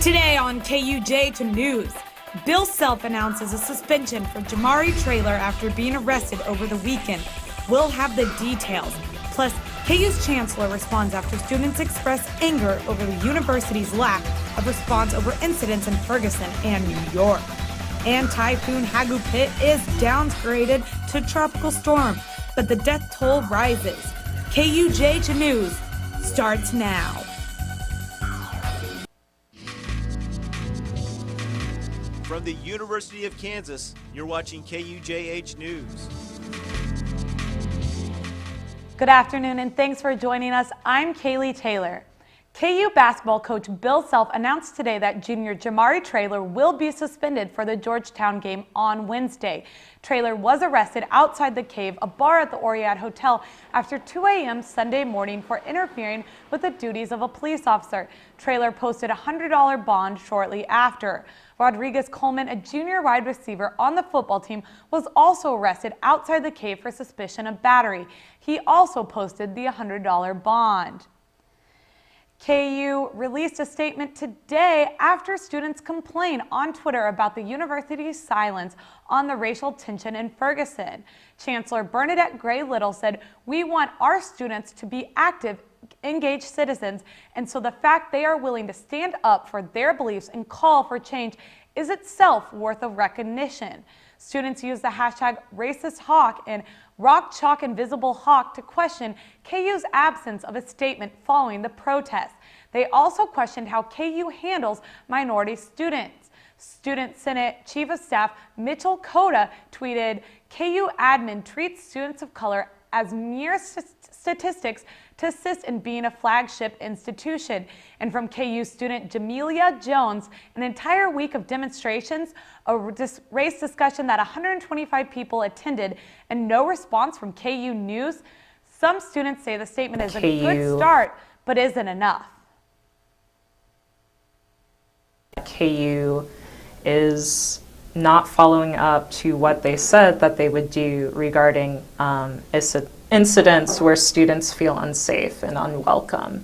Today on KUJH News, Bill Self announces a suspension for Jamari Traylor after being arrested over the weekend. We'll have the details. Plus, KU's chancellor responds after students express anger over the university's lack of response over incidents in Ferguson and New York. And Typhoon Hagupit is downgraded to tropical storm, but the death toll rises. KUJH News starts now. From the University of Kansas, you're watching KUJH News. Good afternoon and thanks for joining us. I'm Cailey Taylor. KU basketball coach Bill Self announced today that junior Jamari Traylor will be suspended for the Georgetown game on Wednesday. Traylor was arrested outside the Cave, a bar at the Oriad Hotel, after 2 a.m. Sunday morning for interfering with the duties of a police officer. Traylor posted a $100 bond shortly after. Rodriguez Coleman, a junior wide receiver on the football team, was also arrested outside the Cave for suspicion of battery. He also posted the $100 bond. KU released a statement today after students complained on Twitter about the university's silence on the racial tension in Ferguson. Chancellor Bernadette Gray-Little said, "We want our students to be active, engaged citizens, and so the fact they are willing to stand up for their beliefs and call for change is itself worth of recognition." Students used the hashtag #RacistHawk and Rock Chalk Invisible Hawk to question KU's absence of a statement following the protest. They also questioned how KU handles minority students. Student Senate Chief of Staff Mitchell Cota tweeted, "KU admin treats students of color as mere statistics to assist in being a flagship institution." And from KU student Jamelia Jones, an entire week of demonstrations, a race discussion that 125 people attended, and no response from KU News. Some students say the statement is a good start, but isn't enough. KU is not following up to what they said that they would do regarding incidents where students feel unsafe and unwelcome.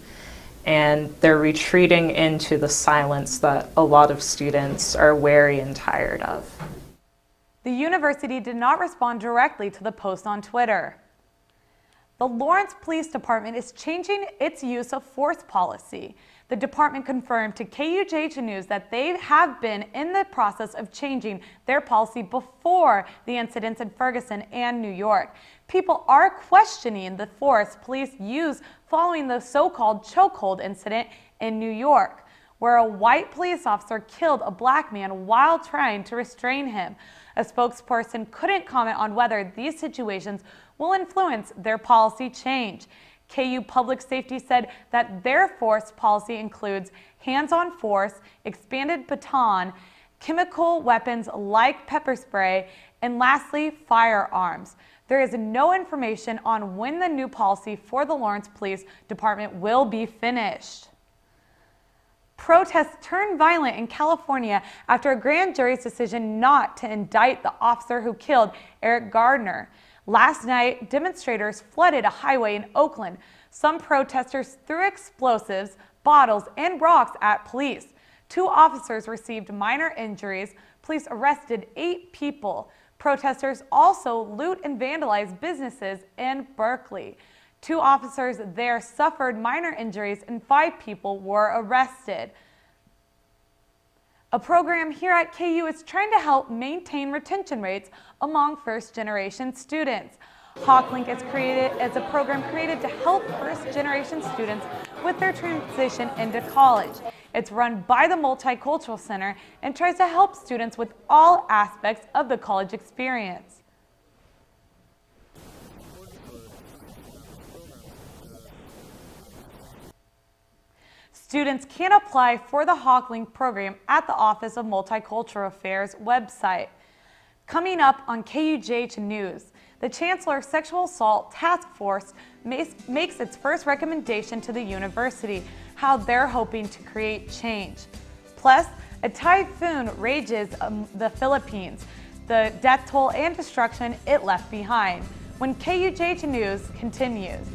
And they're retreating into the silence that a lot of students are wary and tired of. The university did not respond directly to the post on Twitter. The Lawrence Police Department is changing its use of force policy. The department confirmed to KUJH News that they have been in the process of changing their policy before the incidents in Ferguson and New York. People are questioning the force police used following the so-called chokehold incident in New York, where a white police officer killed a black man while trying to restrain him. A spokesperson couldn't comment on whether these situations will influence their policy change. KU Public Safety said that their force policy includes hands-on force, expanded baton, chemical weapons like pepper spray, and lastly, firearms. There is no information on when the new policy for the Lawrence Police Department will be finished. Protests turned violent in California after a grand jury's decision not to indict the officer who killed Eric Garner. Last night, demonstrators flooded a highway in Oakland. Some protesters threw explosives, bottles, and rocks at police. 2 officers received minor injuries. Police arrested 8 people. Protesters also loot and vandalize businesses in Berkeley. 2 officers there suffered minor injuries and 5 people were arrested. A program here at KU is trying to help maintain retention rates among first-generation students. Hawklink is a program created to help first-generation students with their transition into college. It's run by the Multicultural Center and tries to help students with all aspects of the college experience. Students can apply for the Hawklink program at the Office of Multicultural Affairs website. Coming up on KUJH News, the Chancellor's Sexual Assault Task Force makes its first recommendation to the university, how they're hoping to create change. Plus, a typhoon rages the Philippines, the death toll and destruction it left behind. When KUJH News continues.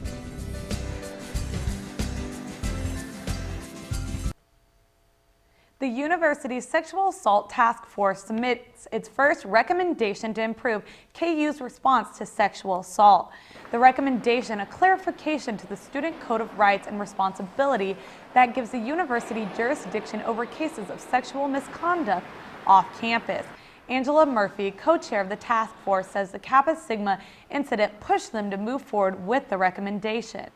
The university's Sexual Assault Task Force submits its first recommendation to improve KU's response to sexual assault. The recommendation, a clarification to the Student Code of Rights and Responsibility that gives the university jurisdiction over cases of sexual misconduct off campus. Angela Murphy, co-chair of the task force, says the Kappa Sigma incident pushed them to move forward with the recommendation.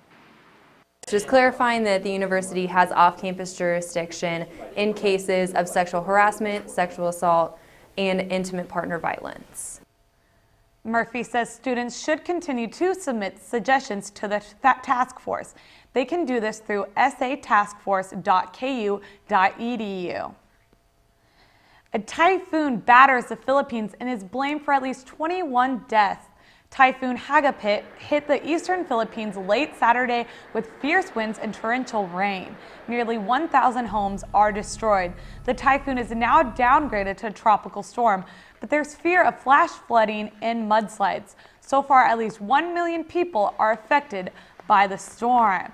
Just clarifying that the university has off-campus jurisdiction in cases of sexual harassment, sexual assault, and intimate partner violence. Murphy says students should continue to submit suggestions to the task force. They can do this through sataskforce.ku.edu. A typhoon batters the Philippines and is blamed for at least 21 deaths. Typhoon Hagapit hit the eastern Philippines late Saturday with fierce winds and torrential rain. Nearly 1,000 homes are destroyed. The typhoon is now downgraded to a tropical storm, but there's fear of flash flooding and mudslides. So far, at least 1 million people are affected by the storm.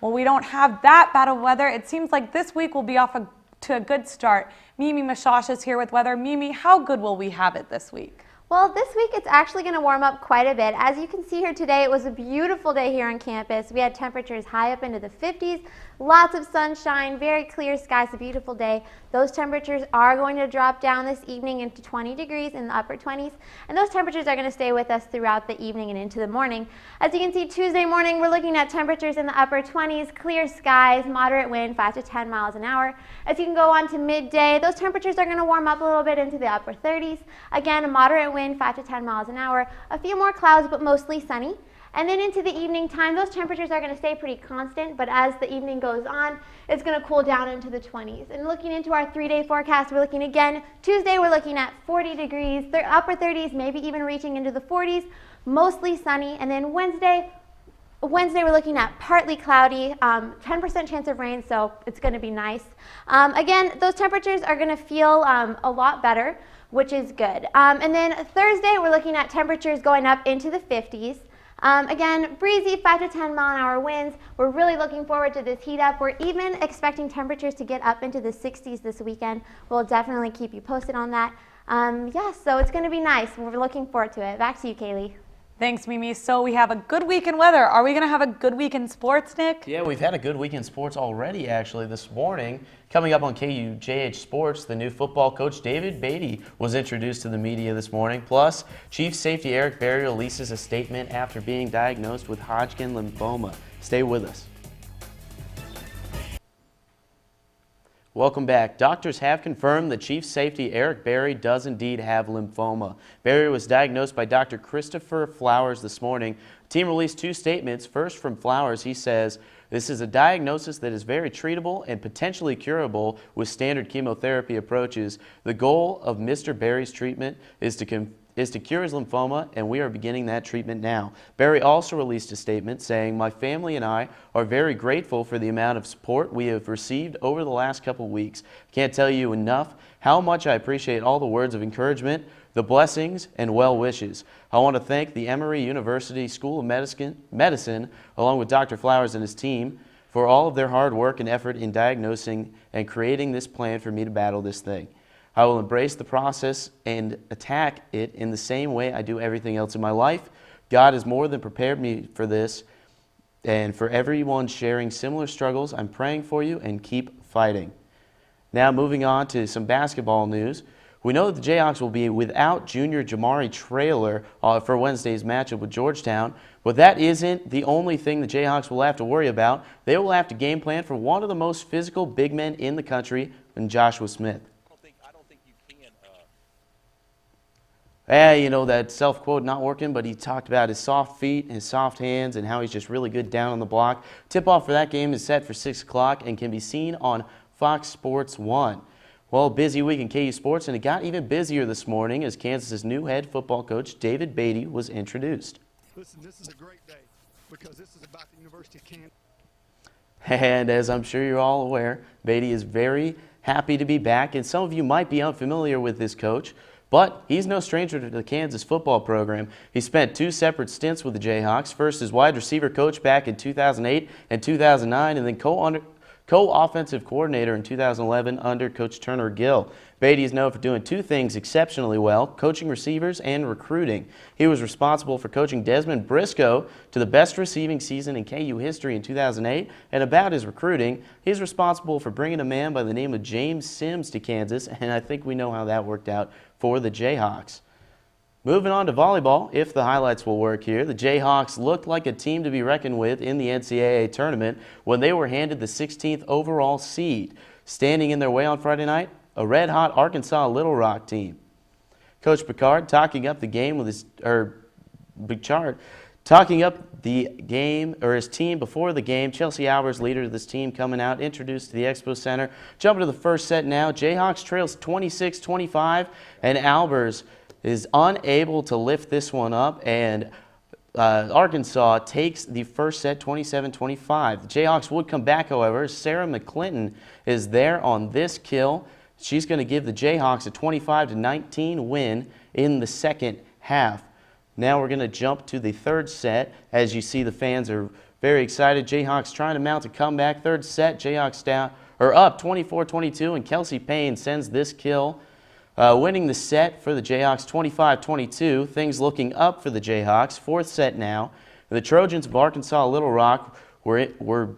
Well, we don't have that bad of weather. It seems like this week will be off to a good start. Mimi Mashash is here with weather. Mimi, how good will we have it this week? Well, this week it's actually going to warm up quite a bit. As you can see here today, it was a beautiful day here on campus. We had temperatures high up into the 50s, lots of sunshine, very clear skies, a beautiful day. Those temperatures are going to drop down this evening into 20 degrees in the upper 20s, and those temperatures are going to stay with us throughout the evening and into the morning. As you can see, Tuesday morning we're looking at temperatures in the upper 20s, clear skies, moderate wind, 5 to 10 miles an hour. As you can go on to midday, those temperatures are going to warm up a little bit into the upper 30s. Again, a moderate wind, 5 to 10 miles an hour, a few more clouds, but mostly sunny. And then into the evening time, those temperatures are going to stay pretty constant, but as the evening goes on, it's going to cool down into the 20s. And looking into our 3-day forecast, we're looking again, Tuesday we're looking at 40 degrees, upper 30s, maybe even reaching into the 40s, mostly sunny. And then Wednesday we're looking at partly cloudy, 10% chance of rain, so it's going to be nice. Again, those temperatures are going to feel a lot better, which is good. And then Thursday, we're looking at temperatures going up into the 50s. Again, breezy 5 to 10 mile an hour winds. We're really looking forward to this heat up. We're even expecting temperatures to get up into the 60s this weekend. We'll definitely keep you posted on that. Yeah, so it's going to be nice. We're looking forward to it. Back to you, Kaylee. Thanks, Mimi. So we have a good week in weather. Are we going to have a good week in sports, Nick? Yeah, we've had a good week in sports already, actually, this morning. Coming up on KUJH Sports, the new football coach, David Beatty, was introduced to the media this morning. Plus, Chief Safety Eric Garner releases a statement after being diagnosed with Hodgkin lymphoma. Stay with us. Welcome back. Doctors have confirmed that Chief Safety Eric Garner does indeed have lymphoma. Garner was diagnosed by Dr. Christopher Flowers this morning. The team released 2 statements. First, from Flowers, he says, "This is a diagnosis that is very treatable and potentially curable with standard chemotherapy approaches. The goal of Mr. Barry's treatment is to cure his lymphoma, and we are beginning that treatment now." Barry also released a statement saying, "My family and I are very grateful for the amount of support we have received over the last couple weeks. Can't tell you enough how much I appreciate all the words of encouragement, the blessings, and well wishes. I want to thank the Emory University School of Medicine, along with Dr. Flowers and his team, for all of their hard work and effort in diagnosing and creating this plan for me to battle this thing. I will embrace the process and attack it in the same way I do everything else in my life. God has more than prepared me for this, and for everyone sharing similar struggles, I'm praying for you and keep fighting." Now moving on to some basketball news. We know that the Jayhawks will be without junior Jamari Traylor for Wednesday's matchup with Georgetown, but that isn't the only thing the Jayhawks will have to worry about. They will have to game plan for one of the most physical big men in the country, in Joshua Smith. You know, that self-quote not working, but he talked about his soft feet, his soft hands, and how he's just really good down on the block. Tip-off for that game is set for 6 o'clock and can be seen on Fox Sports 1. Well, busy week in KU Sports, and it got even busier this morning as Kansas's new head football coach, David Beatty, was introduced. Listen, this is a great day because this is about the University of Kansas. And as I'm sure you're all aware, Beatty is very happy to be back, and some of you might be unfamiliar with this coach, but he's no stranger to the Kansas football program. He spent 2 separate stints with the Jayhawks, first as wide receiver coach back in 2008 and 2009, and then co-offensive coordinator in 2011 under Coach Turner Gill. Beatty is known for doing two things exceptionally well: coaching receivers and recruiting. He was responsible for coaching Desmond Briscoe to the best receiving season in KU history in 2008. And about his recruiting, he's responsible for bringing a man by the name of James Sims to Kansas, and I think we know how that worked out for the Jayhawks. Moving on to volleyball, if the highlights will work here, the Jayhawks looked like a team to be reckoned with in the NCAA tournament when they were handed the 16th overall seed. Standing in their way on Friday night, a red-hot Arkansas Little Rock team. Coach Picard talking up the game with his his team before the game. Chelsea Albers, leader of this team, coming out, introduced to the Expo Center. Jumping to the first set now. Jayhawks trails 26-25, and Albers is unable to lift this one up, and Arkansas takes the first set 27-25. The Jayhawks would come back, however. Sarah McClinton is there on this kill. She's going to give the Jayhawks a 25-19 win in the second half. Now we're going to jump to the third set. As you see, the fans are very excited. Jayhawks trying to mount a comeback. Third set, Jayhawks up 24-22, and Kelsey Payne sends this kill. Winning the set for the Jayhawks 25-22. Things looking up for the Jayhawks. Fourth set now. The Trojans of Arkansas Little Rock were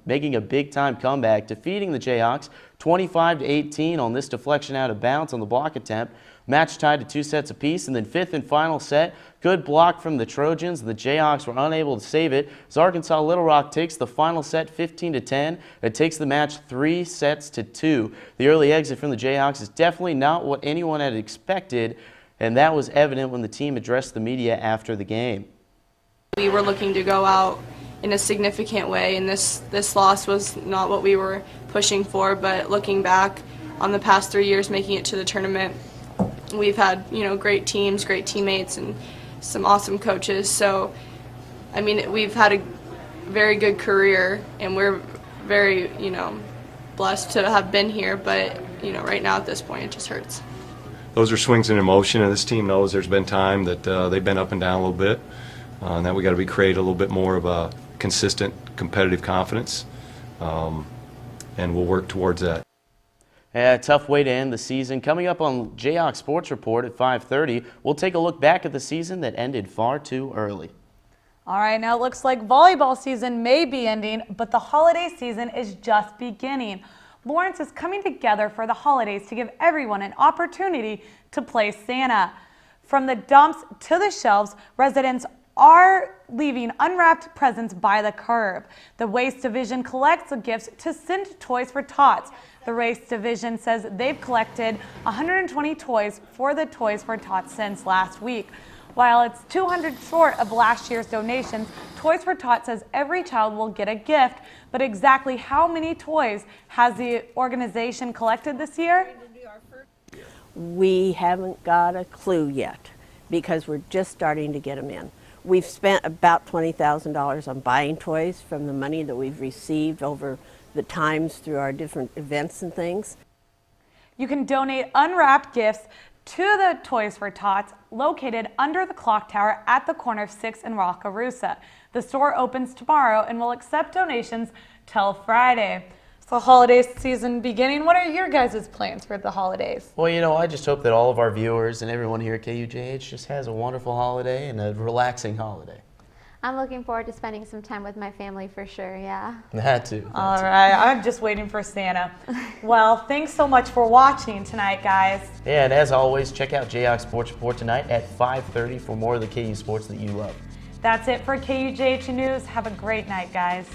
making a big-time comeback, defeating the Jayhawks 25-18 on this deflection out of bounds on the block attempt. Match tied to 2 sets apiece, and then fifth and final set. Good block from the Trojans. The Jayhawks were unable to save it as Arkansas Little Rock takes the final set 15-10. It takes the match 3-2. The early exit from the Jayhawks is definitely not what anyone had expected, and that was evident when the team addressed the media after the game. We were looking to go out in a significant way, and this loss was not what we were pushing for, but looking back on the past 3 years making it to the tournament, we've had, great teams, great teammates, and some awesome coaches. So, I mean, we've had a very good career, and we're very, blessed to have been here. But, right now at this point, it just hurts. Those are swings in emotion, and this team knows there's been time that they've been up and down a little bit, and that we got to create a little bit more of a consistent, competitive confidence, and we'll work towards that. A tough way to end the season. Coming up on Jayhawk Sports Report at 5:30, we'll take a look back at the season that ended far too early. All right, now it looks like volleyball season may be ending, but the holiday season is just beginning. Lawrence is coming together for the holidays to give everyone an opportunity to play Santa. From the dumps to the shelves, residents are leaving unwrapped presents by the curb. The Waste Division collects the gifts to send to Toys for Tots. The Waste Division says they've collected 120 toys for the Toys for Tots since last week. While it's 200 short of last year's donations, Toys for Tots says every child will get a gift, but exactly how many toys has the organization collected this year? We haven't got a clue yet because we're just starting to get them in. We've spent about $20,000 on buying toys from the money that we've received over the times through our different events and things. You can donate unwrapped gifts to the Toys for Tots located under the clock tower at the corner of 6th and Rockarusa. The store opens tomorrow and will accept donations till Friday. So holiday season beginning. What are your guys' plans for the holidays? Well, I just hope that all of our viewers and everyone here at KUJH just has a wonderful holiday and a relaxing holiday. I'm looking forward to spending some time with my family for sure, yeah. That too. All right, I'm just waiting for Santa. Well, thanks so much for watching tonight, guys. Yeah, and as always, check out Jayhawk Sports Report tonight at 5:30 for more of the KU sports that you love. That's it for KUJH News. Have a great night, guys.